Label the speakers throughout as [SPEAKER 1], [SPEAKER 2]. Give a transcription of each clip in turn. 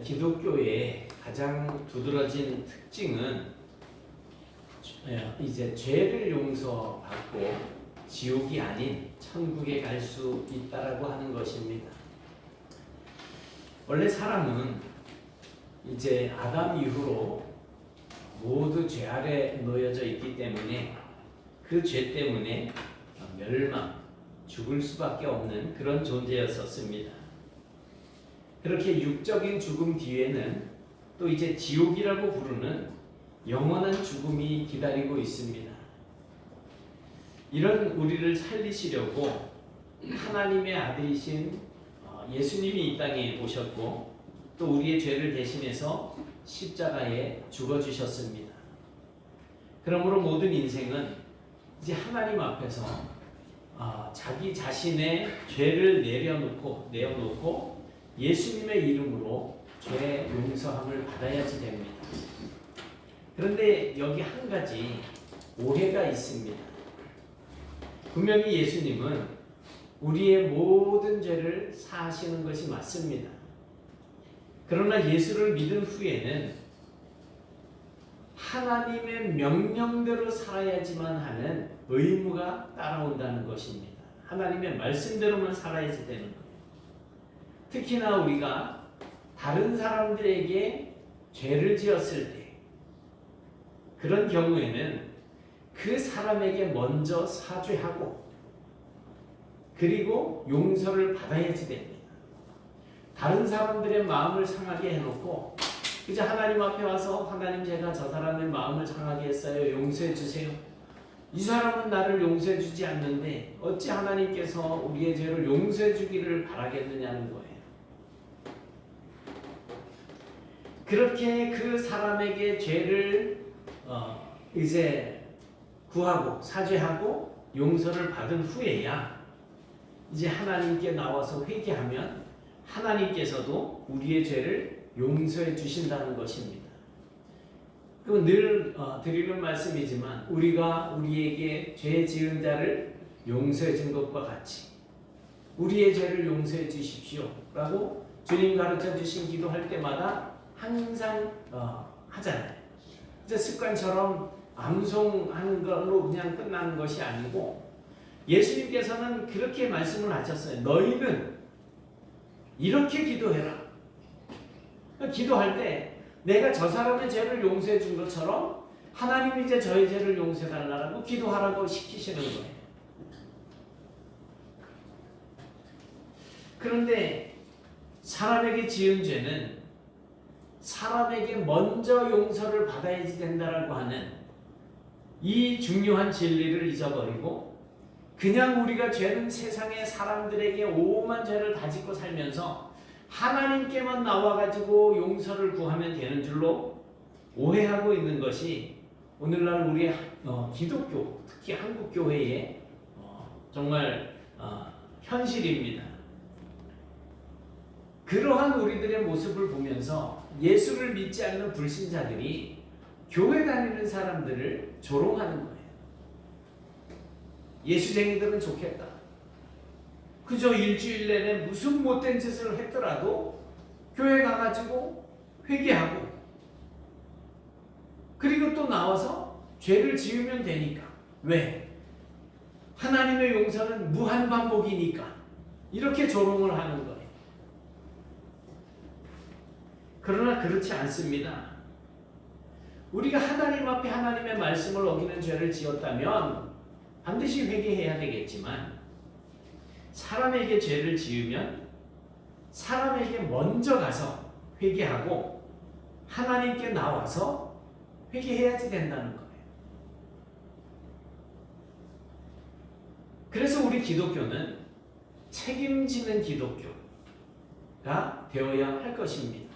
[SPEAKER 1] 기독교의 가장 두드러진 특징은 이제 죄를 용서받고 지옥이 아닌 천국에 갈 수 있다라고 하는 것입니다. 원래 사람은 이제 아담 이후로 모두 죄 아래 놓여져 있기 때문에 그 죄 때문에 멸망, 죽을 수밖에 없는 그런 존재였었습니다. 그렇게 육적인 죽음 뒤에는 또 이제 지옥이라고 부르는 영원한 죽음이 기다리고 있습니다. 이런 우리를 살리시려고 하나님의 아들이신 예수님이 이 땅에 오셨고 또 우리의 죄를 대신해서 십자가에 죽어주셨습니다. 그러므로 모든 인생은 이제 하나님 앞에서 자기 자신의 죄를 내어놓고 예수님의 이름으로 죄 용서함을 받아야지 됩니다. 그런데 여기 한 가지 오해가 있습니다. 분명히 예수님은 우리의 모든 죄를 사하시는 것이 맞습니다. 그러나 예수를 믿은 후에는 하나님의 명령대로 살아야지만 하는 의무가 따라온다는 것입니다. 하나님의 말씀대로만 살아야지 되는 거예요. 특히나 우리가 다른 사람들에게 죄를 지었을 때 그런 경우에는 그 사람에게 먼저 사죄하고 그리고 용서를 받아야지 됩니다. 다른 사람들의 마음을 상하게 해놓고 이제 하나님 앞에 와서 하나님 제가 저 사람의 마음을 상하게 했어요. 용서해 주세요. 이 사람은 나를 용서해 주지 않는데 어찌 하나님께서 우리의 죄를 용서해 주기를 바라겠느냐는 거예요. 그렇게 그 사람에게 죄를 이제 구하고 사죄하고 용서를 받은 후에야 이제 하나님께 나와서 회개하면 하나님께서도 우리의 죄를 용서해 주신다는 것입니다. 그리고 늘 드리는 말씀이지만 우리가 우리에게 죄 지은 자를 용서해 준 것과 같이 우리의 죄를 용서해 주십시오 라고 주님 가르쳐 주신 기도할 때마다 항상 하잖아요. 이제 습관처럼 암송하는 걸로 그냥 끝나는 것이 아니고 예수님께서는 그렇게 말씀을 하셨어요. 너희는 이렇게 기도해라. 기도할 때 내가 저 사람의 죄를 용서해 준 것처럼 하나님이 이제 저의 죄를 용서해 달라고 기도하라고 시키시는 거예요. 그런데 사람에게 지은 죄는 사람에게 먼저 용서를 받아야지 된다라고 하는 이 중요한 진리를 잊어버리고 그냥 우리가 죄는 세상의 사람들에게 오만 죄를 다 짓고 살면서 하나님께만 나와가지고 용서를 구하면 되는 줄로 오해하고 있는 것이 오늘날 우리의 기독교, 특히 한국교회의 정말 현실입니다. 그러한 우리들의 모습을 보면서 예수를 믿지 않는 불신자들이 교회 다니는 사람들을 조롱하는 거예요. 예수쟁이들은 좋겠다. 그저 일주일 내내 무슨 못된 짓을 했더라도 교회 가가지고 회개하고 그리고 또 나와서 죄를 지으면 되니까. 왜? 하나님의 용서는 무한반복이니까 이렇게 조롱을 하는 거예요. 그러나 그렇지 않습니다. 우리가 하나님 앞에 하나님의 말씀을 어기는 죄를 지었다면 반드시 회개해야 되겠지만 사람에게 죄를 지으면 사람에게 먼저 가서 회개하고 하나님께 나와서 회개해야지 된다는 거예요. 그래서 우리 기독교는 책임지는 기독교가 되어야 할 것입니다.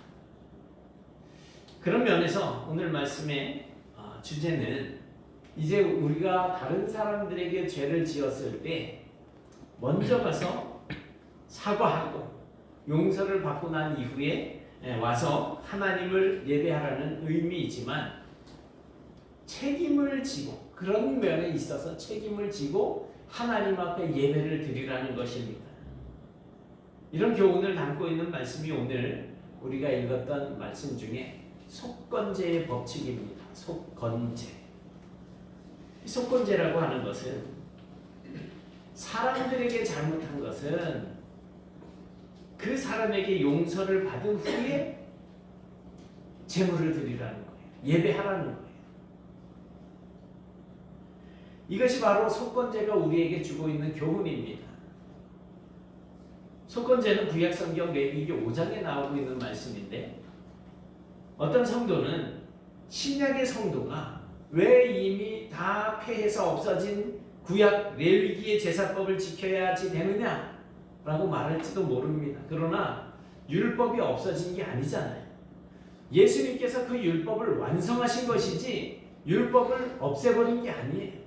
[SPEAKER 1] 그런 면에서 오늘 말씀의 주제는 이제 우리가 다른 사람들에게 죄를 지었을 때 먼저 가서 사과하고 용서를 받고 난 이후에 와서 하나님을 예배하라는 의미이지만 책임을 지고 그런 면에 있어서 책임을 지고 하나님 앞에 예배를 드리라는 것입니다. 이런 교훈을 담고 있는 말씀이 오늘 우리가 읽었던 말씀 중에 속건제의 법칙입니다. 속건제. 이 속건제라고 하는 것은 사람들에게 잘못한 것은 그 사람에게 용서를 받은 후에 제물을 드리라는 거예요. 예배하라는 거예요. 이것이 바로 속건제가 우리에게 주고 있는 교훈입니다. 속건제는 구약성경 레위기 5장에 나오고 있는 말씀인데 어떤 성도는 신약의 성도가 왜 이미 다 폐해서 없어진 구약 레위기의 제사법을 지켜야지 되느냐 라고 말할지도 모릅니다. 그러나 율법이 없어진 게 아니잖아요. 예수님께서 그 율법을 완성하신 것이지 율법을 없애버린 게 아니에요.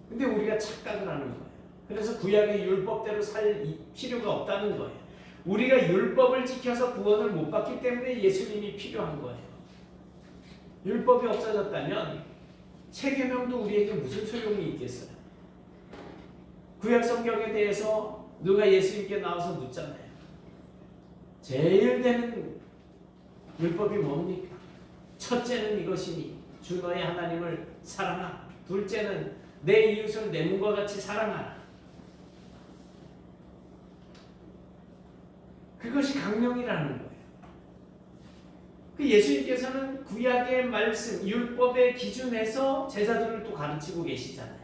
[SPEAKER 1] 근데 우리가 착각을 하는 거예요. 그래서 구약의 율법대로 살 필요가 없다는 거예요. 우리가 율법을 지켜서 구원을 못 받기 때문에 예수님이 필요한 거예요. 율법이 없어졌다면 세계명도 우리에게 무슨 소용이 있겠어요? 구약 성경에 대해서 누가 예수님께 나와서 묻잖아요. 제일 되는 율법이 뭡니까? 첫째는 이것이니 주 너의 하나님을 사랑하라. 둘째는 내 이웃을 내 몸과 같이 사랑하라. 그것이 강령이라는 거예요. 그 예수님께서는 구약의 말씀, 율법의 기준에서 제자들을 또 가르치고 계시잖아요.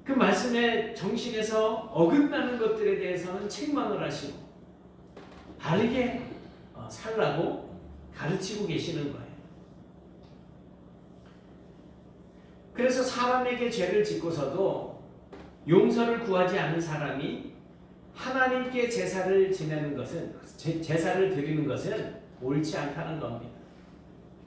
[SPEAKER 1] 그 말씀의 정신에서 어긋나는 것들에 대해서는 책망을 하시고 바르게 살라고 가르치고 계시는 거예요. 그래서 사람에게 죄를 짓고서도 용서를 구하지 않은 사람이 하나님께 제사를 지내는 것은 제사를 드리는 것은 옳지 않다는 겁니다.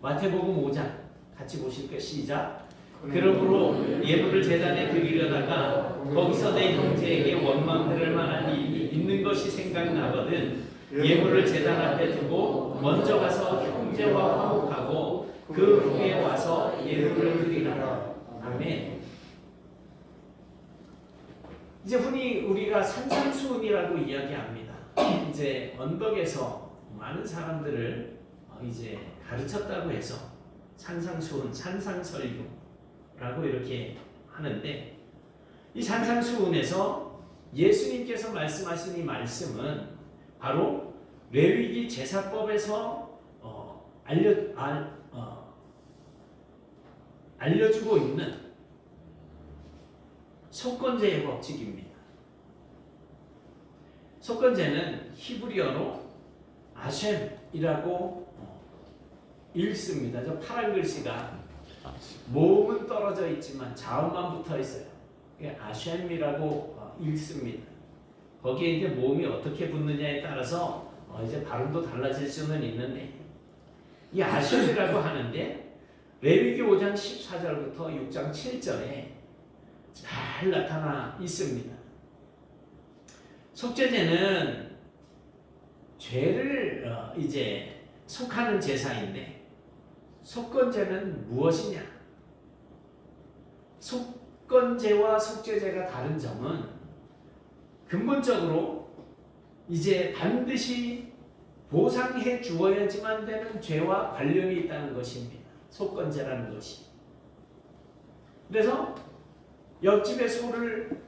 [SPEAKER 1] 마태복음 5장 같이 보실게요. 시작. 그러므로 예물을 제단에 드리려다가 거기서 내 형제에게 원망할 만한 일이 있는 것이 생각나거든 예물을 제단 앞에 두고 먼저 가서 형제와 화목하고 그 후에 와서 예물을 드리라. 아멘. 이제 흔히 우리가 산상수훈이라고 이야기합니다. 이제 언덕에서 많은 사람들을 이제 가르쳤다고 해서 산상수훈, 산상설교라고 이렇게 하는데 이 산상수훈에서 예수님께서 말씀하신 이 말씀은 바로 레위기 제사법에서 알려주고 있는 속건제의 법칙입니다. 속건제는 히브리어로 아셈이라고 읽습니다. 저 파란 글씨가 모음은 떨어져 있지만 자음만 붙어 있어요. 아셈이라고 읽습니다. 거기에 이제 모음이 어떻게 붙느냐에 따라서 이제 발음도 달라질 수는 있는데 이 아셈이라고 하는데 레위기 5장 14절부터 6장 7절에 잘 나타나 있습니다. 속죄제는 죄를 이제 속하는 제사인데 속건제는 무엇이냐? 속건제와 속죄제가 다른 점은 근본적으로 이제 반드시 보상해 주어야지만 되는 죄와 관련이 있다는 것입니다. 속건제라는 것이. 그래서 옆집의 소를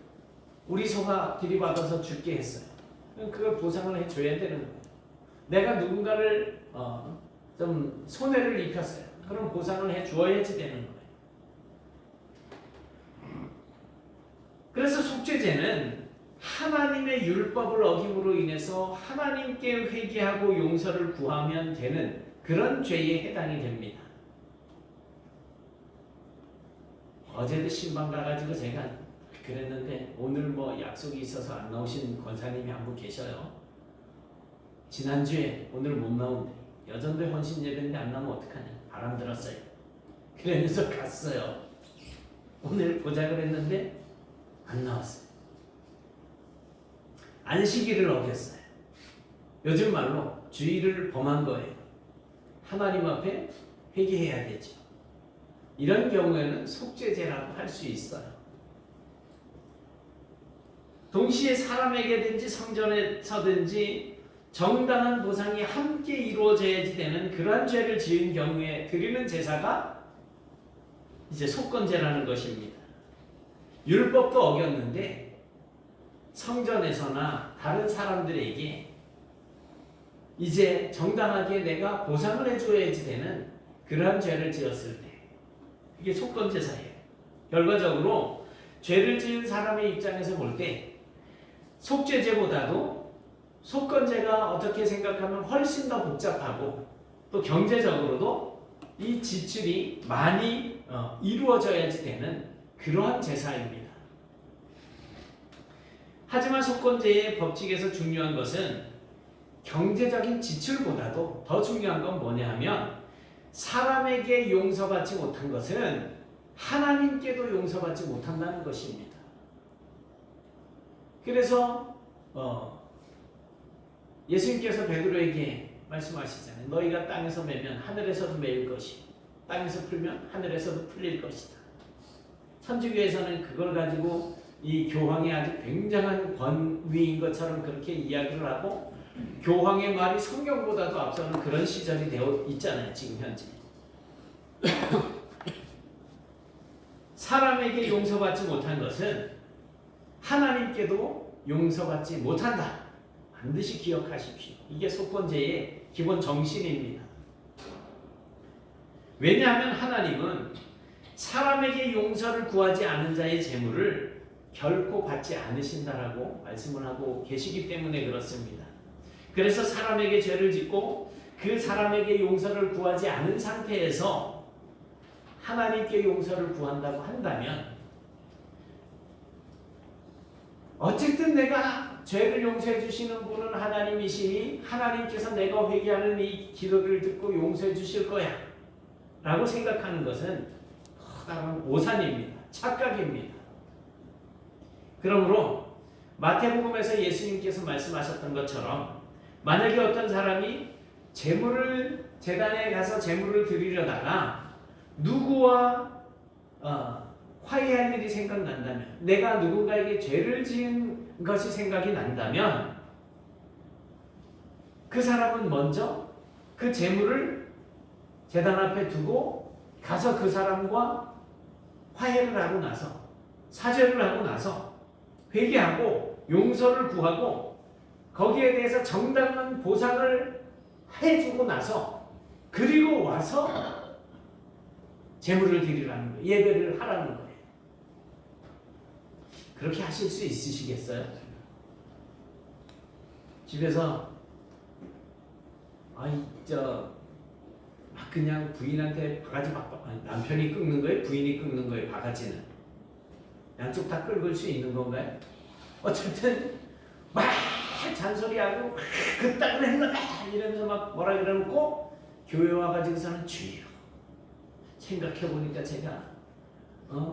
[SPEAKER 1] 우리 소가 들이받아서 죽게 했어요. 그걸 보상을 해줘야 되는 거예요. 내가 누군가를 좀 손해를 입혔어요. 그럼 보상을 해주어야지 되는 거예요. 그래서 속죄제는 하나님의 율법을 어김으로 인해서 하나님께 회개하고 용서를 구하면 되는 그런 죄에 해당이 됩니다. 어제도 신방 가가지고 제가 그랬는데 오늘 뭐 약속이 있어서 안 나오신 권사님이 한 분 계셔요. 지난주에 오늘 못 나온대. 여전대 헌신 예배인데 안 나오면 어떡하냐. 바람 들었어요. 그러면서 갔어요. 오늘 보자 그랬는데 안 나왔어요. 안식일을 어겼어요. 요즘 말로 주일을 범한 거예요. 하나님 앞에 회개해야 되죠. 이런 경우에는 속죄제라고 할 수 있어요. 동시에 사람에게든지 성전에서든지 정당한 보상이 함께 이루어져야지 되는 그러한 죄를 지은 경우에 드리는 제사가 이제 속건제라는 것입니다. 율법도 어겼는데 성전에서나 다른 사람들에게 이제 정당하게 내가 보상을 해줘야지 되는 그러한 죄를 지었을 때 이게 속건제사예요. 결과적으로 죄를 지은 사람의 입장에서 볼 때 속죄제보다도 속건제가 어떻게 생각하면 훨씬 더 복잡하고 또 경제적으로도 이 지출이 많이 이루어져야지 되는 그러한 제사입니다. 하지만 속건제의 법칙에서 중요한 것은 경제적인 지출보다도 더 중요한 건 뭐냐 하면 사람에게 용서받지 못한 것은 하나님께도 용서받지 못한다는 것입니다. 그래서 예수님께서 베드로에게 말씀하시잖아요. 너희가 땅에서 매면 하늘에서도 매일 것이, 땅에서 풀면 하늘에서도 풀릴 것이다. 천주교에서는 그걸 가지고 이 교황이 아주 굉장한 권위인 것처럼 그렇게 이야기를 하고 교황의 말이 성경보다도 앞서는 그런 시절이 되어 있잖아요. 지금 현재. 사람에게 용서받지 못한 것은 하나님께도 용서받지 못한다. 반드시 기억하십시오. 이게 속건제의 기본 정신입니다. 왜냐하면 하나님은 사람에게 용서를 구하지 않은 자의 재물을 결코 받지 않으신다라고 말씀을 하고 계시기 때문에 그렇습니다. 그래서 사람에게 죄를 짓고 그 사람에게 용서를 구하지 않은 상태에서 하나님께 용서를 구한다고 한다면 어쨌든 내가 죄를 용서해 주시는 분은 하나님이시니 하나님께서 내가 회개하는 이 기도를 듣고 용서해 주실 거야 라고 생각하는 것은 커다란 오산입니다. 착각입니다. 그러므로 마태복음에서 예수님께서 말씀하셨던 것처럼 만약에 어떤 사람이 제물을 제단에 가서 제물을 드리려다가 누구와 화해할 일이 생각난다면 내가 누군가에게 죄를 지은 것이 생각이 난다면 그 사람은 먼저 그 제물을 제단 앞에 두고 가서 그 사람과 화해를 하고 나서 사죄를 하고 나서 회개하고 용서를 구하고 거기에 대해서 정당한 보상을 해주고 나서 그리고 와서 제물을 드리라는 거예요. 예배를 하라는 거예요. 그렇게 하실 수 있으시겠어요? 집에서 그냥 부인한테 바가지 남편이 긁는 거예요? 부인이 긁는 거예요? 바가지는 양쪽 다 긁을 수 있는 건가요? 어쨌든 막 잔소리하고 그딴 걸 했나 이러면서 막 뭐라 그러고 교회 와가지고서는 주여 생각해보니까 제가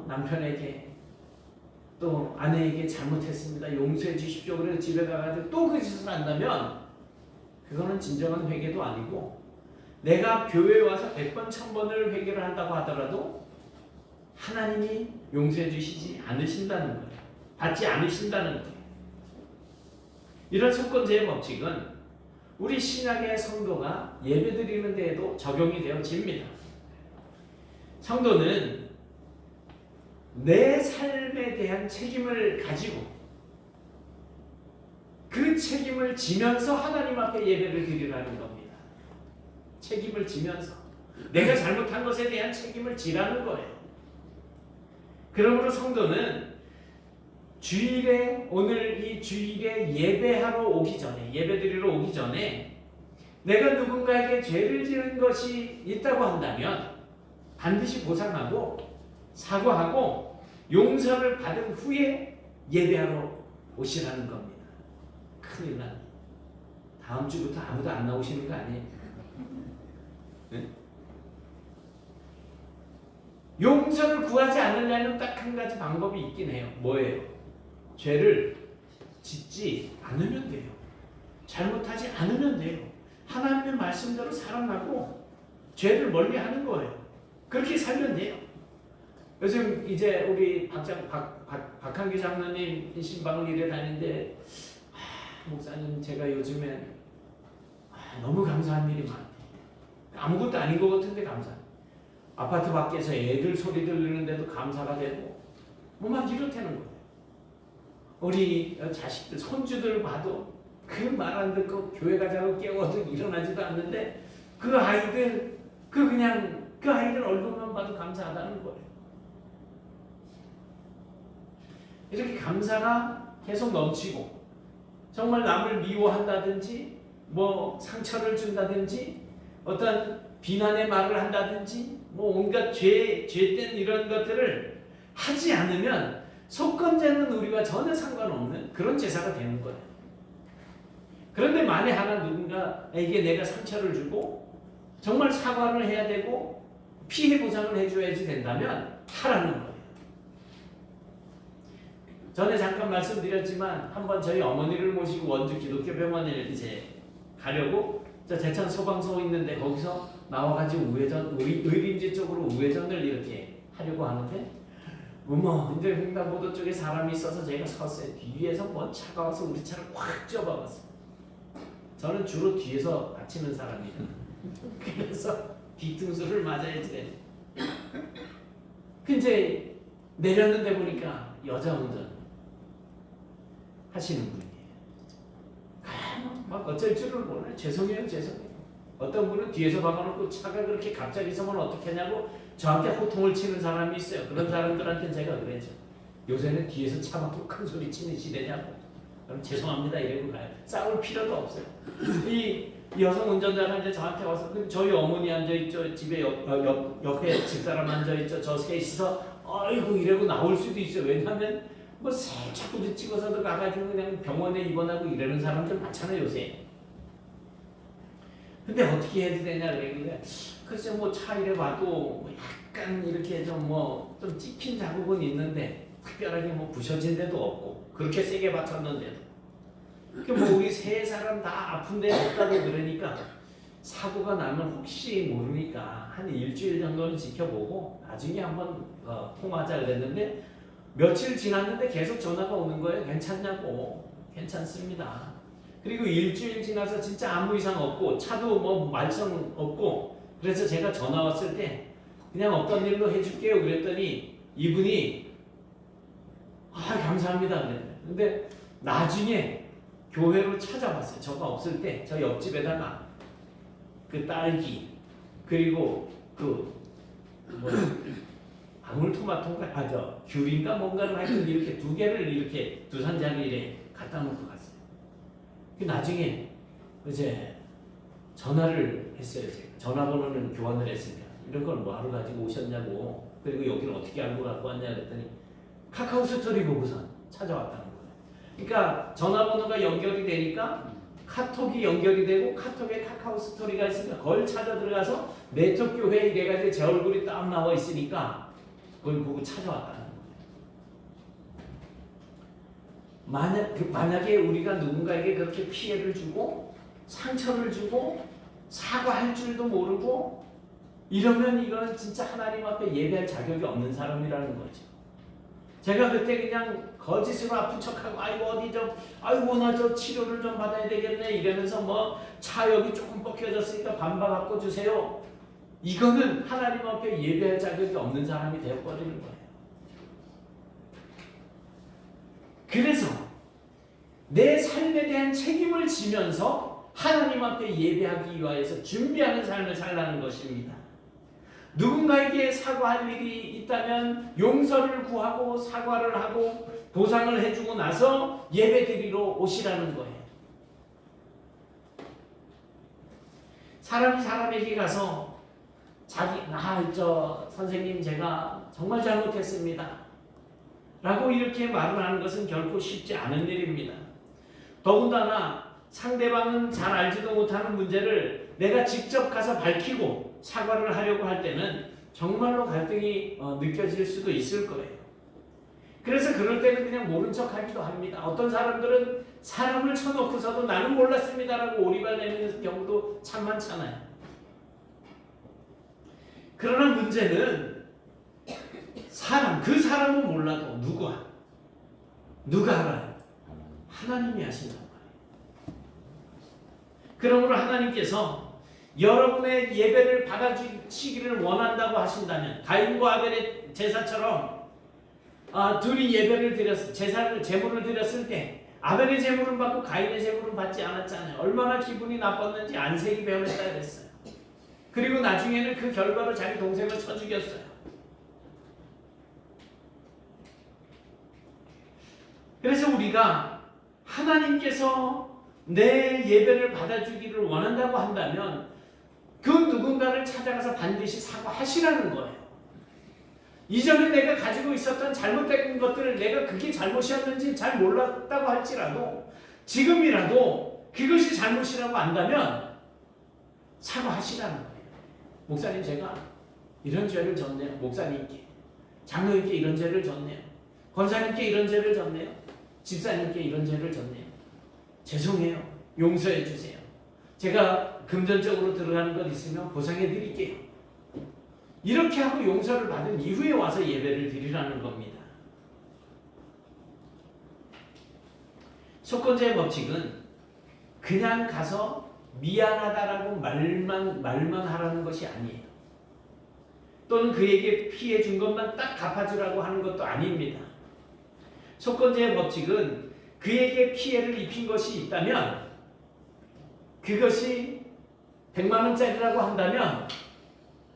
[SPEAKER 1] 남편에게 또 아내에게 잘못했습니다. 용서해 주십시오. 그래서 집에 가가지고 또 그 짓을 한다면 그거는 진정한 회개도 아니고 내가 교회에 와서 100번 1000번을 회개를 한다고 하더라도 하나님이 용서해 주시지 않으신다는 거예요. 받지 않으신다는 거예요. 이런 속건제의 법칙은 우리 신약의 성도가 예배드리는 데에도 적용이 되어집니다. 성도는 내 삶에 대한 책임을 가지고 그 책임을 지면서 하나님 앞에 예배를 드리라는 겁니다. 책임을 지면서 내가 잘못한 것에 대한 책임을 지라는 거예요. 그러므로 성도는 주일에 오늘 이 주일에 예배하러 오기 전에 예배드리러 오기 전에 내가 누군가에게 죄를 지은 것이 있다고 한다면 반드시 보상하고 사과하고 용서를 받은 후에 예배하러 오시라는 겁니다. 큰일 납니다. 다음 주부터 아무도 안 나오시는 거 아니에요? 네? 용서를 구하지 않으려면 딱 한 가지 방법이 있긴 해요. 뭐예요? 죄를 짓지 않으면 돼요. 잘못하지 않으면 돼요. 하나님의 말씀대로 살아가고 죄를 멀리하는 거예요. 그렇게 살면 돼요. 요즘 이제 우리 박 박한규 장로님 신방을 일해 다니는데 목사님 제가 요즘엔 너무 감사한 일이 많아요. 아무것도 아닌 것 같은데 감사해요. 아파트 밖에서 애들 소리 들리는데도 감사가 되고 막 이렇다는 거예요. 우리 자식들 손주들 봐도 그 말 안 듣고 교회 가자고 깨워도 일어나지도 않는데 그 아이들 그 아이들 얼굴만 봐도 감사하다는 거예요. 이렇게 감사가 계속 넘치고 정말 남을 미워한다든지 뭐 상처를 준다든지 어떤 비난의 말을 한다든지 뭐 온갖 죄된 이런 것들을 하지 않으면 속건제는 우리와 전혀 상관없는 그런 제사가 되는 거예요. 그런데 만에 하나 누군가에게 내가 상처를 주고 정말 사과를 해야 되고 피해 보상을 해줘야지 된다면 하라는 거예요. 전에 잠깐 말씀드렸지만 한번 저희 어머니를 모시고 원주 기독교 병원에 이제 가려고 저 제천 소방서 있는데 거기서 나와가지고 의림지 쪽으로 우회전을 이렇게 하려고 하는데 이제 횡단보도 쪽에 사람이 있어서 제가 섰어요. 뒤에서 뭔 차가 와서 우리 차를 확 쪄박았어요. 저는 주로 뒤에서 다치는 사람이에요. 그래서 뒤통수를 맞아야지 돼. 이제 내렸는데 보니까 여자 운전 하시는 분이에요. 막 어쩔 줄을 몰라요. 죄송해요. 어떤 분은 뒤에서 박아놓고 차가 그렇게 갑자기 서면 어떻게 하냐고 저한테 호통을 치는 사람이 있어요. 그런 사람들한테 제가 그랬죠. 요새는 뒤에서 차 막고 큰 소리 치는 시대냐고. 그럼 죄송합니다 이러고 가요. 싸울 필요도 없어요. 이 여성 운전자가 이제 저한테 와서 저희 어머니 앉아있죠. 집에 옆에 집사람 앉아있죠. 저 셋이서 아이고 이러고 나올 수도 있어요. 왜냐하면 뭐 살짝 부딪히고서도 가가지고 그냥 병원에 입원하고 이러는 사람들 많잖아요 요새. 근데 어떻게 해야 되냐 그래. 글쎄 뭐 차 이래 봐도 뭐 약간 이렇게 좀 찍힌 자국은 있는데 특별하게 뭐 부셔진 데도 없고 그렇게 세게 받쳤는데도 뭐 우리 세 사람 다 아픈데 없다고 그러니까 사고가 나면 혹시 모르니까 한 일주일 정도는 지켜보고 나중에 한번 통화하자 그랬는데 며칠 지났는데 계속 전화가 오는 거예요. 괜찮냐고. 괜찮습니다. 그리고 일주일 지나서 진짜 아무 이상 없고 차도 뭐 말썽 없고 그래서 제가 전화 왔을 때 그냥 어떤 일로 해줄게요 그랬더니 이분이 감사합니다 그랬어요. 근데 나중에 교회로 찾아왔어요. 저가 없을 때 저 옆집에다가 그 딸기 그리고 방울토마토인가 귤인가 뭔가를 하여튼 이렇게 두 개를 이렇게 두산자리에 갖다 놓고 갔어요. 나중에 이제 전화를 했어요. 제가 전화번호는 교환을 했으니까 이런 걸 뭐하러 가지고 오셨냐고 그리고 여기는 어떻게 알고 갖고 왔냐 그랬더니 카카오 스토리 보고서 찾아왔다는 거예요. 그러니까 전화번호가 연결이 되니까 카톡이 연결이 되고 카톡에 카카오 스토리가 있으니까 그걸 찾아 들어가서 네트워크 교회에 이래가지고 제 얼굴이 딱 나와 있으니까 그걸 보고 찾아왔다는 거예요. 만약에 우리가 누군가에게 그렇게 피해를 주고 상처를 주고 사과할 줄도 모르고 이러면 이거는 진짜 하나님 앞에 예배할 자격이 없는 사람이라는 거죠. 제가 그때 그냥 거짓으로 아픈 척하고 아이고 나 저 치료를 좀 받아야 되겠네 이러면서 뭐 차 여기 조금 벗겨졌으니까 반바 갖고 주세요. 이거는 하나님 앞에 예배할 자격이 없는 사람이 되어버리는 거예요. 그래서 내 삶에 대한 책임을 지면서 하나님 앞에 예배하기 위해서 준비하는 삶을 살라는 것입니다. 누군가에게 사과할 일이 있다면 용서를 구하고 사과를 하고 보상을 해주고 나서 예배드리러 오시라는 거예요. 사람이 사람에게 가서 선생님 제가 정말 잘못했습니다 라고 이렇게 말을 하는 것은 결코 쉽지 않은 일입니다. 더군다나 상대방은 잘 알지도 못하는 문제를 내가 직접 가서 밝히고 사과를 하려고 할 때는 정말로 갈등이 느껴질 수도 있을 거예요. 그래서 그럴 때는 그냥 모른 척하기도 합니다. 어떤 사람들은 사람을 쳐놓고서도 나는 몰랐습니다라고 오리발 내미는 경우도 참 많잖아요. 그러나 문제는 그 사람은 몰라도 누가 알아요? 하나님이 하신단 말이에요. 그러므로 하나님께서 여러분의 예배를 받아주시기를 원한다고 하신다면 가인과 아벨의 제사처럼 둘이 예배를 드렸을 제물을 드렸을 때 아벨의 제물은 받고 가인의 제물은 받지 않았잖아요. 얼마나 기분이 나빴는지 안색이 변했다 그랬어요. 그리고 나중에는 그 결과로 자기 동생을 쳐 죽였어요. 그래서 우리가 하나님께서 내 예배를 받아주기를 원한다고 한다면 그 누군가를 찾아가서 반드시 사과하시라는 거예요. 이전에 내가 가지고 있었던 잘못된 것들을 내가 그게 잘못이었는지 잘 몰랐다고 할지라도 지금이라도 그것이 잘못이라고 안다면 사과하시라는 거예요. 목사님, 제가 이런 죄를 졌네요. 목사님께, 장로님께 이런 죄를 졌네요. 권사님께 이런 죄를 졌네요. 집사님께 이런 죄를 졌네요. 죄송해요. 용서해 주세요. 제가 금전적으로 들어가는 것 있으면 보상해 드릴게요. 이렇게 하고 용서를 받은 이후에 와서 예배를 드리라는 겁니다. 속건제의 법칙은 그냥 가서 미안하다라고 말만 하라는 것이 아니에요. 또는 그에게 피해 준 것만 딱 갚아주라고 하는 것도 아닙니다. 속건제의 법칙은 그에게 피해를 입힌 것이 있다면 그것이 100만 원짜리라고 한다면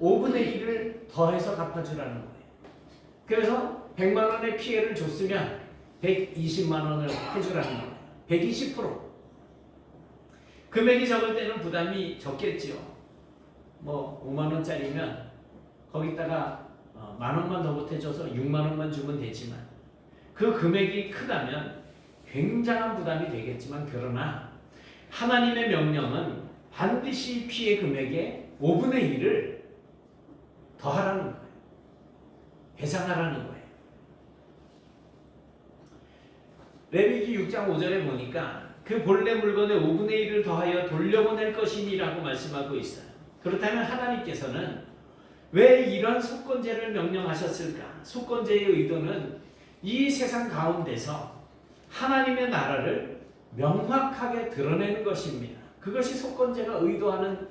[SPEAKER 1] 5분의 1을 더해서 갚아주라는 거예요. 그래서 100만 원의 피해를 줬으면 120만 원을 해주라는 거예요. 120%. 금액이 적을 때는 부담이 적겠지요. 뭐 5만 원짜리면 거기다가 만 원만 더 보태줘서 6만 원만 주면 되지만 그 금액이 크다면 굉장한 부담이 되겠지만 그러나 하나님의 명령은 반드시 피해 금액의 5분의 1을 더하라는 거예요. 배상하라는 거예요. 레위기 6장 5절에 보니까 그 본래 물건의 5분의 1을 더하여 돌려보낼 것이니라고 말씀하고 있어요. 그렇다면 하나님께서는 왜 이런 속건제를 명령하셨을까? 속건제의 의도는 이 세상 가운데서 하나님의 나라를 명확하게 드러내는 것입니다. 그것이 속건제가 의도하는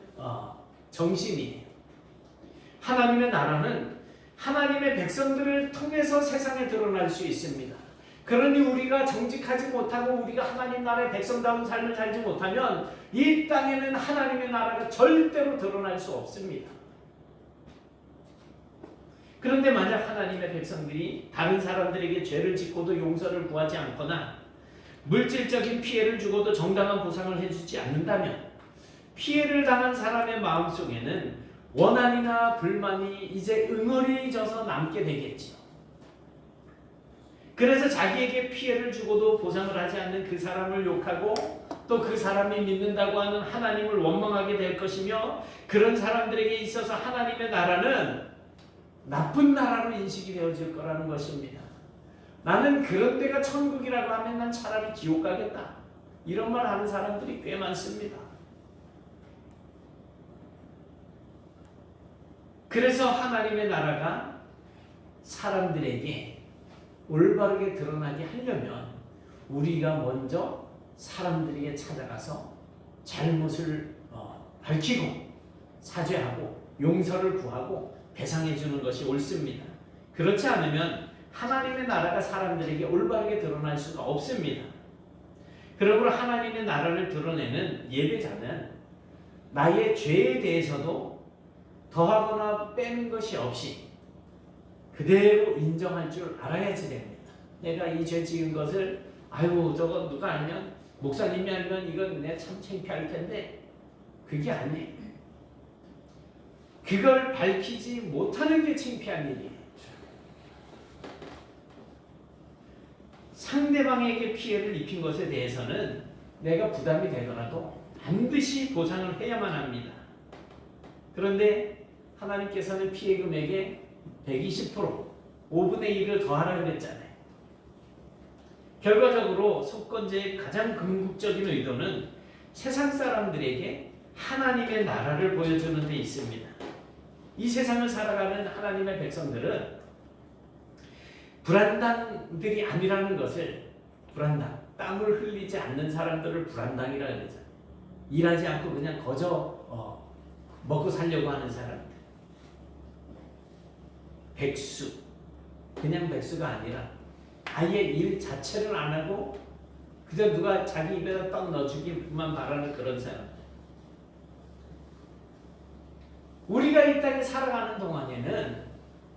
[SPEAKER 1] 정신이에요. 하나님의 나라는 하나님의 백성들을 통해서 세상에 드러날 수 있습니다. 그러니 우리가 정직하지 못하고 우리가 하나님 나라의 백성다운 삶을 살지 못하면 이 땅에는 하나님의 나라가 절대로 드러날 수 없습니다. 그런데 만약 하나님의 백성들이 다른 사람들에게 죄를 짓고도 용서를 구하지 않거나 물질적인 피해를 주고도 정당한 보상을 해주지 않는다면 피해를 당한 사람의 마음속에는 원한이나 불만이 이제 응어리 져서 남게 되겠지요. 그래서 자기에게 피해를 주고도 보상을 하지 않는 그 사람을 욕하고 또 그 사람이 믿는다고 하는 하나님을 원망하게 될 것이며 그런 사람들에게 있어서 하나님의 나라는 나쁜 나라로 인식이 되어질 거라는 것입니다. 나는 그런 데가 천국이라고 하면 난 차라리 지옥 가겠다. 이런 말 하는 사람들이 꽤 많습니다. 그래서 하나님의 나라가 사람들에게 올바르게 드러나게 하려면 우리가 먼저 사람들에게 찾아가서 잘못을 밝히고 사죄하고 용서를 구하고 배상해 주는 것이 옳습니다. 그렇지 않으면 하나님의 나라가 사람들에게 올바르게 드러날 수가 없습니다. 그러므로 하나님의 나라를 드러내는 예배자는 나의 죄에 대해서도 더하거나 빼는 것이 없이 그대로 인정할 줄 알아야지 됩니다. 내가 이 죄 지은 것을 저거 누가 알면 목사님이 알면 이건 내 참 창피할 텐데 그게 아니에요. 그걸 밝히지 못하는 게 창피한 일이에요. 상대방에게 피해를 입힌 것에 대해서는 내가 부담이 되더라도 반드시 보상을 해야만 합니다. 그런데 하나님께서는 피해 금액의 120%, 5분의 1을 더하라 그랬잖아요. 결과적으로 속건제의 가장 궁극적인 의도는 세상 사람들에게 하나님의 나라를 보여주는 데 있습니다. 이 세상을 살아가는 하나님의 백성들은 불안당들이 아니라는 것을 불안당. 땀을 흘리지 않는 사람들을 불안당이라 그러잖아요. 일하지 않고 그냥 거저 먹고 살려고 하는 사람들. 백수. 그냥 백수가 아니라 아예 일 자체를 안 하고 그저 누가 자기 입에다 떡 넣어주기만 바라는 그런 사람. 우리가 이 땅에 살아가는 동안에는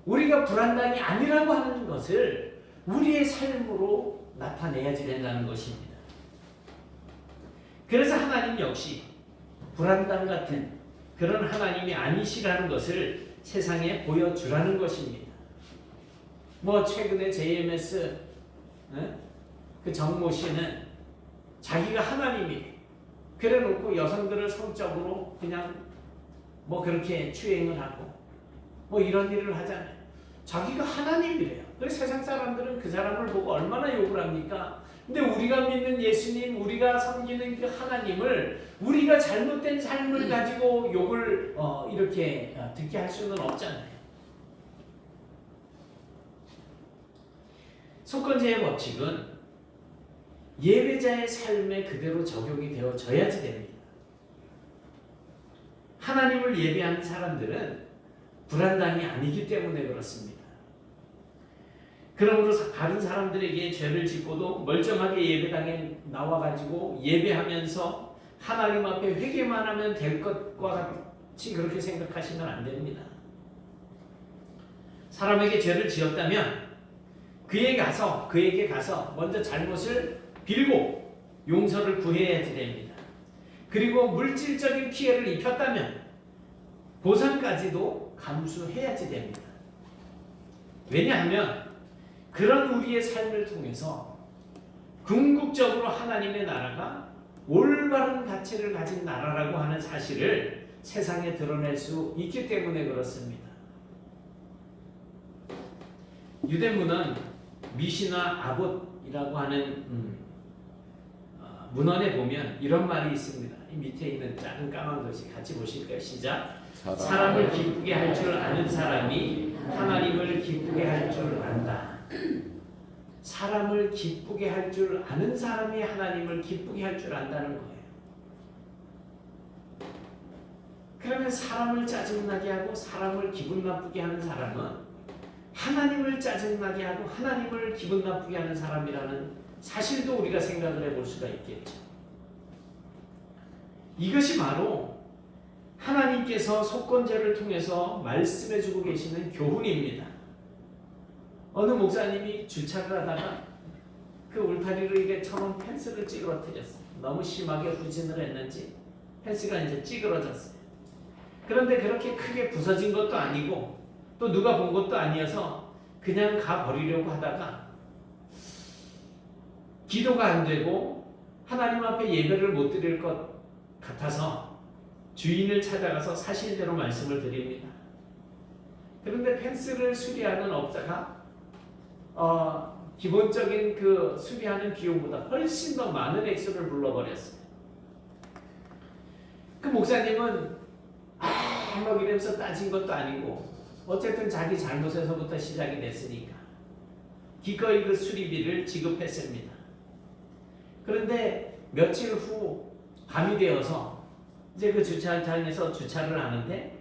[SPEAKER 1] 우리가 불안당이 아니라고 하는 것을 우리의 삶으로 나타내야지 된다는 것입니다. 그래서 하나님 역시 불안당 같은 그런 하나님이 아니시라는 것을 세상에 보여주라는 것입니다. 뭐 최근에 JMS 그 정모 씨는 자기가 하나님이래. 그래 놓고 여성들을 성적으로 그냥 뭐 그렇게 추행을 하고 뭐 이런 일을 하잖아요. 자기가 하나님이래요. 그래서 세상 사람들은 그 사람을 보고 얼마나 욕을 합니까? 근데 우리가 믿는 예수님, 우리가 섬기는 그 하나님을 우리가 잘못된 삶을 가지고 욕을 이렇게 듣게 할 수는 없잖아요. 속건제의 법칙은 예배자의 삶에 그대로 적용이 되어져야지 됩니다. 하나님을 예배하는 사람들은 불안당이 아니기 때문에 그렇습니다. 그러므로 다른 사람들에게 죄를 짓고도 멀쩡하게 예배당에 나와가지고 예배하면서 하나님 앞에 회개만 하면 될 것과 같이 그렇게 생각하시면 안 됩니다. 사람에게 죄를 지었다면 그에게 가서 먼저 잘못을 빌고 용서를 구해야지 됩니다. 그리고 물질적인 피해를 입혔다면 보상까지도 감수해야지 됩니다. 왜냐하면 그런 우리의 삶을 통해서 궁극적으로 하나님의 나라가 올바른 가치를 가진 나라라고 하는 사실을 세상에 드러낼 수 있기 때문에 그렇습니다. 유대문헌 미시나 아봇이라고 하는 문헌에 보면 이런 말이 있습니다. 이 밑에 있는 작은 까만 글씨 같이 보실까요? 시작. 사람을 기쁘게 할 줄 아는 사람이 하나님을 기쁘게 할 줄 안다. 사람을 기쁘게 할 줄 아는 사람이 하나님을 기쁘게 할 줄 안다는 거예요. 그러면 사람을 짜증나게 하고 사람을 기분 나쁘게 하는 사람은 하나님을 짜증나게 하고 하나님을 기분 나쁘게 하는 사람이라는 사실도 우리가 생각을 해볼 수가 있겠죠. 이것이 바로 하나님께서 속건제를 통해서 말씀해주고 계시는 교훈입니다. 어느 목사님이 주차를 하다가 그 울타리로 이게 쳐놓은 펜스를 찌그러뜨렸어요. 너무 심하게 후진을 했는지 펜스가 이제 찌그러졌어요. 그런데 그렇게 크게 부서진 것도 아니고 또 누가 본 것도 아니어서 그냥 가버리려고 하다가 기도가 안 되고 하나님 앞에 예배를 못 드릴 것 같아서 주인을 찾아가서 사실대로 말씀을 드립니다. 그런데 펜스를 수리하는 업자가 기본적인 그 수리하는 비용보다 훨씬 더 많은 액수를 불러버렸어요. 그 목사님은 막 이러면서 따진 것도 아니고 어쨌든 자기 잘못에서부터 시작이 됐으니까 기꺼이 그 수리비를 지급했습니다. 그런데 며칠 후 밤이 되어서 이제 그 주차장에서 주차를 하는데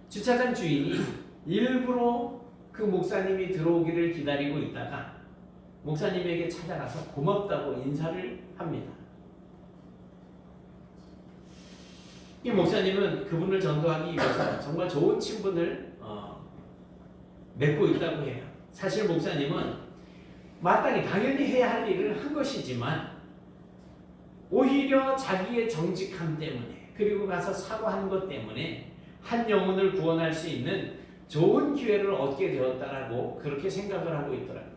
[SPEAKER 1] 주차장 주인이 일부러 그 목사님이 들어오기를 기다리고 있다가 목사님에게 찾아가서 고맙다고 인사를 합니다. 이 목사님은 그분을 전도하기 위해서 정말 좋은 친분을 맺고 있다고 해요. 사실 목사님은 마땅히 당연히 해야 할 일을 한 것이지만 오히려 자기의 정직함 때문에 그리고 가서 사과한 것 때문에 한 영혼을 구원할 수 있는 좋은 기회를 얻게 되었다라고 그렇게 생각을 하고 있더라고요.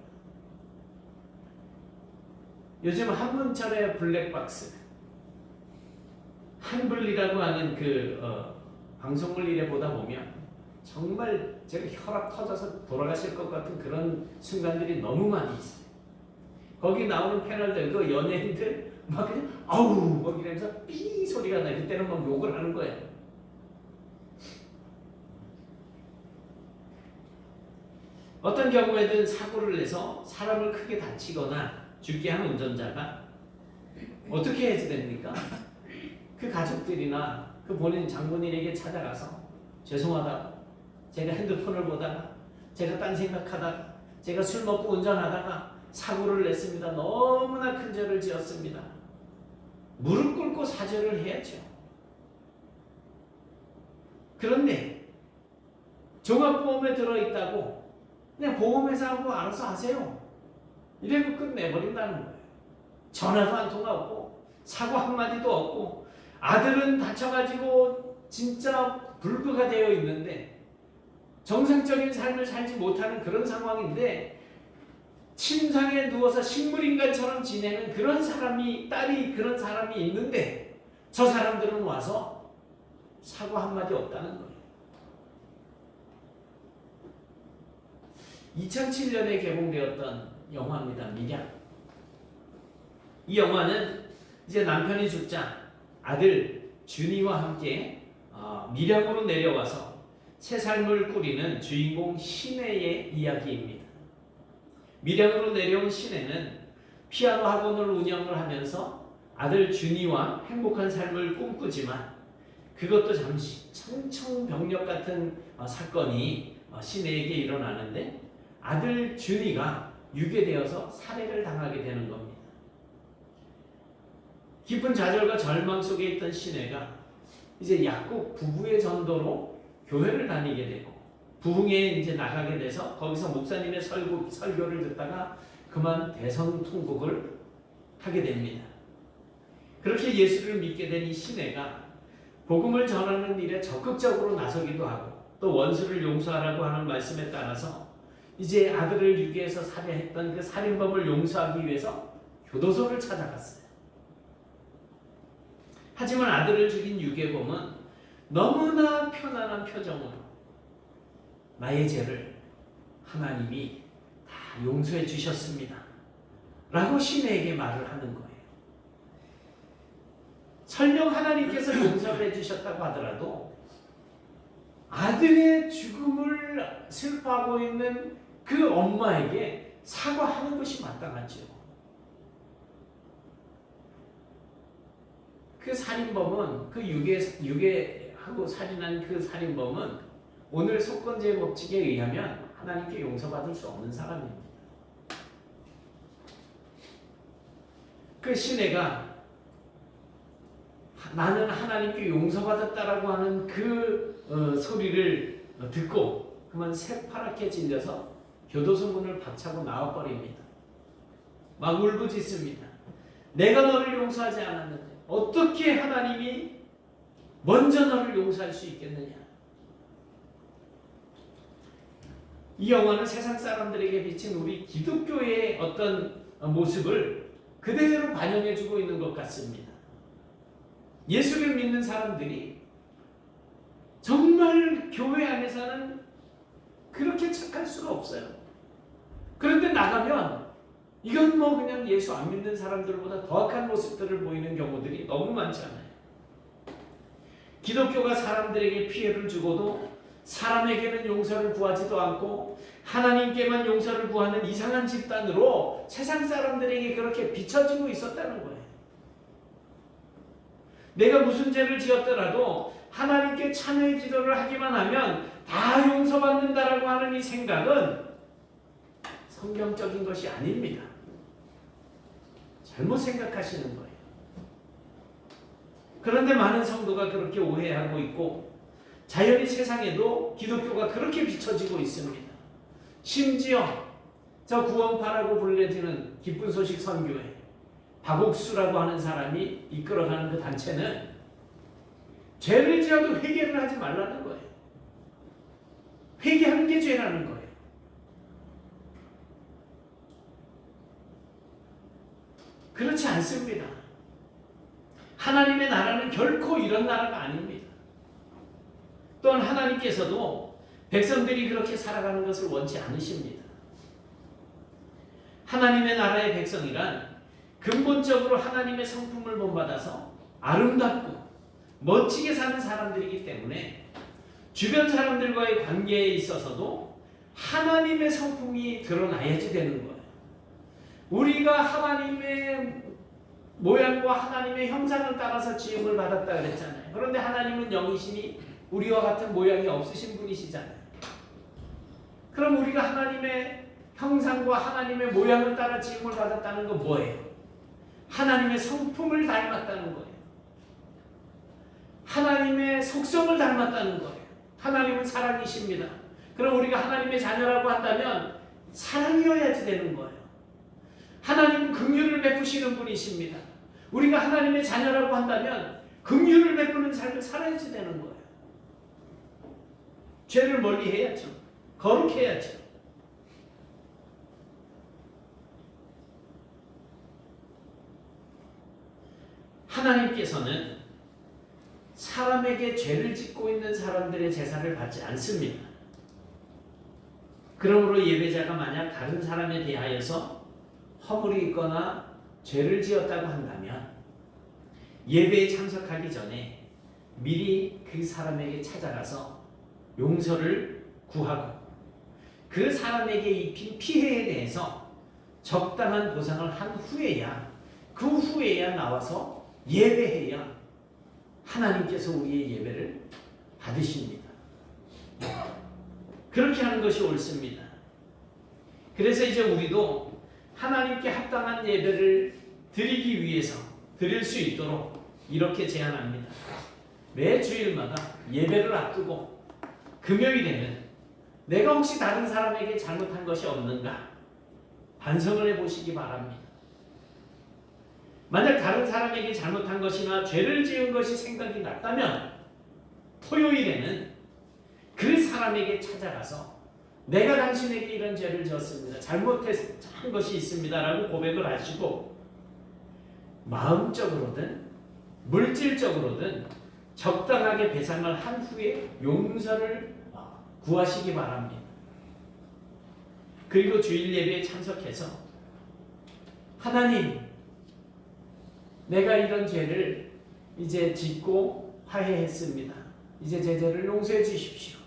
[SPEAKER 1] 요즘 한문철의 블랙박스 한블리라고 하는 그 방송을 이래 보다 보면 정말 제가 혈압 터져서 돌아가실 것 같은 그런 순간들이 너무 많이 있어요. 거기 나오는 패널들 그 연예인들 막 그냥 아우 막 이러면서 삐 소리가 나요. 그때는 막 욕을 하는 거예요. 어떤 경우에는 사고를 내서 사람을 크게 다치거나 죽게 한 운전자가 어떻게 해야 됩니까? 그 가족들이나 그 본인 장본인에게 찾아가서 죄송하다고, 제가 핸드폰을 보다가, 제가 딴 생각하다가, 제가 술 먹고 운전하다가 사고를 냈습니다. 너무나 큰 죄를 지었습니다. 무릎 꿇고 사죄를 해야죠. 그런데 종합보험에 들어있다고 그냥 보험회사하고 알아서 하세요. 이래고 끝내버린다는 거예요. 전화도 한 통화 없고 사고 한마디도 없고 아들은 다쳐가지고 진짜 불구가 되어 있는데 정상적인 삶을 살지 못하는 그런 상황인데 침상에 누워서 식물인간처럼 지내는 그런 사람이, 딸이 그런 사람이 있는데 저 사람들은 와서 사고 한마디 없다는 거예요. 2007년에 개봉되었던 영화입니다. 밀양. 이 영화는 이제 남편이 죽자 아들 준이와 함께 밀양으로 내려와서 새 삶을 꾸리는 주인공 신혜의 이야기입니다. 밀양으로 내려온 신혜는 피아노 학원을 운영을 하면서 아들 준이와 행복한 삶을 꿈꾸지만 그것도 잠시 청천벽력 같은 사건이 신혜에게 일어나는데 아들 준이가 유괴되어서 살해를 당하게 되는 겁니다. 깊은 좌절과 절망 속에 있던 신혜가 이제 약국 부부의 전도로 교회를 다니게 되고 부흥에 이제 나가게 돼서 거기서 목사님의 설교를 듣다가 그만 대성통곡을 하게 됩니다. 그렇게 예수를 믿게 된 이 신혜가 복음을 전하는 일에 적극적으로 나서기도 하고 또 원수를 용서하라고 하는 말씀에 따라서 이제 아들을 유괴해서 살해했던 그 살인범을 용서하기 위해서 교도소를 찾아갔어요. 하지만 아들을 죽인 유괴범은 너무나 편안한 표정으로 나의 죄를 하나님이 다 용서해 주셨습니다 라고 신혜에게 말을 하는 거예요. 설령 하나님께서 용서를 해주셨다고 하더라도 아들의 죽음을 슬퍼하고 있는 그 엄마에게 사과하는 것이 마땅하죠. 그 살인범은, 그 유괴하고 살인한 그 살인범은 오늘 속건제 법칙에 의하면 하나님께 용서받을 수 없는 사람입니다. 그 신혜가 나는 하나님께 용서받았다라고 하는 그 소리를 듣고 그만 새파랗게 질려서 교도소 문을 박차고 나와버립니다. 막 울부짖습니다. 내가 너를 용서하지 않았는데 어떻게 하나님이 먼저 너를 용서할 수 있겠느냐. 이 영화는 세상 사람들에게 비친 우리 기독교의 어떤 모습을 그대로 반영해주고 있는 것 같습니다. 예수를 믿는 사람들이 정말 교회 안에서는 그렇게 착할 수가 없어요. 그런데 나가면 이건 뭐 그냥 예수 안 믿는 사람들보다 더 악한 모습들을 보이는 경우들이 너무 많잖아요. 기독교가 사람들에게 피해를 주고도 사람에게는 용서를 구하지도 않고 하나님께만 용서를 구하는 이상한 집단으로 세상 사람들에게 그렇게 비춰지고 있었다는 거예요. 내가 무슨 죄를 지었더라도 하나님께 참회 기도를 하기만 하면 다 용서받는다라고 하는 이 생각은 성경적인 것이 아닙니다. 잘못 생각하시는 거예요. 그런데 많은 성도가 그렇게 오해하고 있고 자연히 세상에도 기독교가 그렇게 비춰지고 있습니다. 심지어 저 구원파라고 불려지는 기쁜 소식 선교회 박옥수라고 하는 사람이 이끌어가는 그 단체는 죄를 지어도 회개를 하지 말라는 거예요. 회개하는 게 죄라는 거예요. 그렇지 않습니다. 하나님의 나라는 결코 이런 나라가 아닙니다. 또한 하나님께서도 백성들이 그렇게 살아가는 것을 원치 않으십니다. 하나님의 나라의 백성이란 근본적으로 하나님의 성품을 본받아서 아름답고 멋지게 사는 사람들이기 때문에 주변 사람들과의 관계에 있어서도 하나님의 성품이 드러나야지 되는 거예요. 우리가 하나님의 모양과 하나님의 형상을 따라서 지음을 받았다 그랬잖아요. 그런데 하나님은 영이시니 우리와 같은 모양이 없으신 분이시잖아요. 그럼 우리가 하나님의 형상과 하나님의 모양을 따라 지음을 받았다는 건 뭐예요? 하나님의 성품을 닮았다는 거예요. 하나님의 속성을 닮았다는 거예요. 하나님은 사랑이십니다. 그럼 우리가 하나님의 자녀라고 한다면 사랑이어야지 되는 거예요. 하나님은 긍휼을 베푸시는 분이십니다. 우리가 하나님의 자녀라고 한다면 긍휼을 베푸는 삶을 살아야지 되는 거예요. 죄를 멀리 해야죠. 거룩해야죠. 하나님께서는 사람에게 죄를 짓고 있는 사람들의 제사를 받지 않습니다. 그러므로 예배자가 만약 다른 사람에 대하여서 허물이 있거나 죄를 지었다고 한다면 예배에 참석하기 전에 미리 그 사람에게 찾아가서 용서를 구하고 그 사람에게 입힌 피해에 대해서 적당한 보상을 한 후에야 나와서 예배해야 하나님께서 우리의 예배를 받으십니다. 그렇게 하는 것이 옳습니다. 그래서 이제 우리도 하나님께 합당한 예배를 드리기 위해서 드릴 수 있도록 이렇게 제안합니다. 매 주일마다 예배를 앞두고 금요일에는 내가 혹시 다른 사람에게 잘못한 것이 없는가 반성을 해보시기 바랍니다. 만약 다른 사람에게 잘못한 것이나 죄를 지은 것이 생각이 났다면 토요일에는 그 사람에게 찾아가서 내가 당신에게 이런 죄를 지었습니다. 잘못한 것이 있습니다. 라고 고백을 하시고 마음적으로든 물질적으로든 적당하게 배상을 한 후에 용서를 구하시기 바랍니다. 그리고 주일 예배에 참석해서 하나님, 내가 이런 죄를 이제 짓고 화해했습니다. 이제 제 죄를 용서해 주십시오.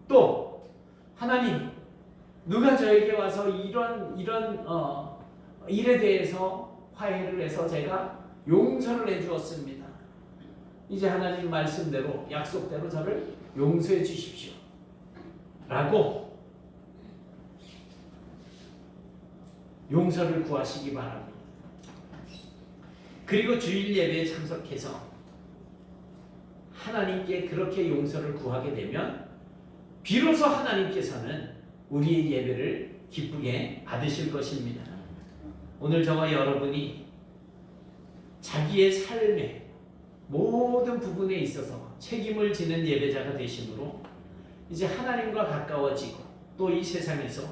[SPEAKER 1] 또 하나님, 누가 저에게 와서 이런 일에 대해서 화해를 해서 제가 용서를 해주었습니다. 이제 하나님 말씀대로 약속대로 저를 용서해 주십시오. 라고 용서를 구하시기 바랍니다. 그리고 주일 예배에 참석해서 하나님께 그렇게 용서를 구하게 되면 비로소 하나님께서는 우리의 예배를 기쁘게 받으실 것입니다. 오늘 저와 여러분이 자기의 삶의 모든 부분에 있어서 책임을 지는 예배자가 되심으로 이제 하나님과 가까워지고 또 이 세상에서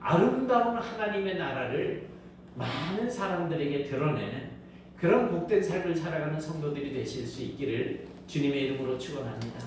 [SPEAKER 1] 아름다운 하나님의 나라를 많은 사람들에게 드러내는 그런 복된 삶을 살아가는 성도들이 되실 수 있기를 주님의 이름으로 축원합니다.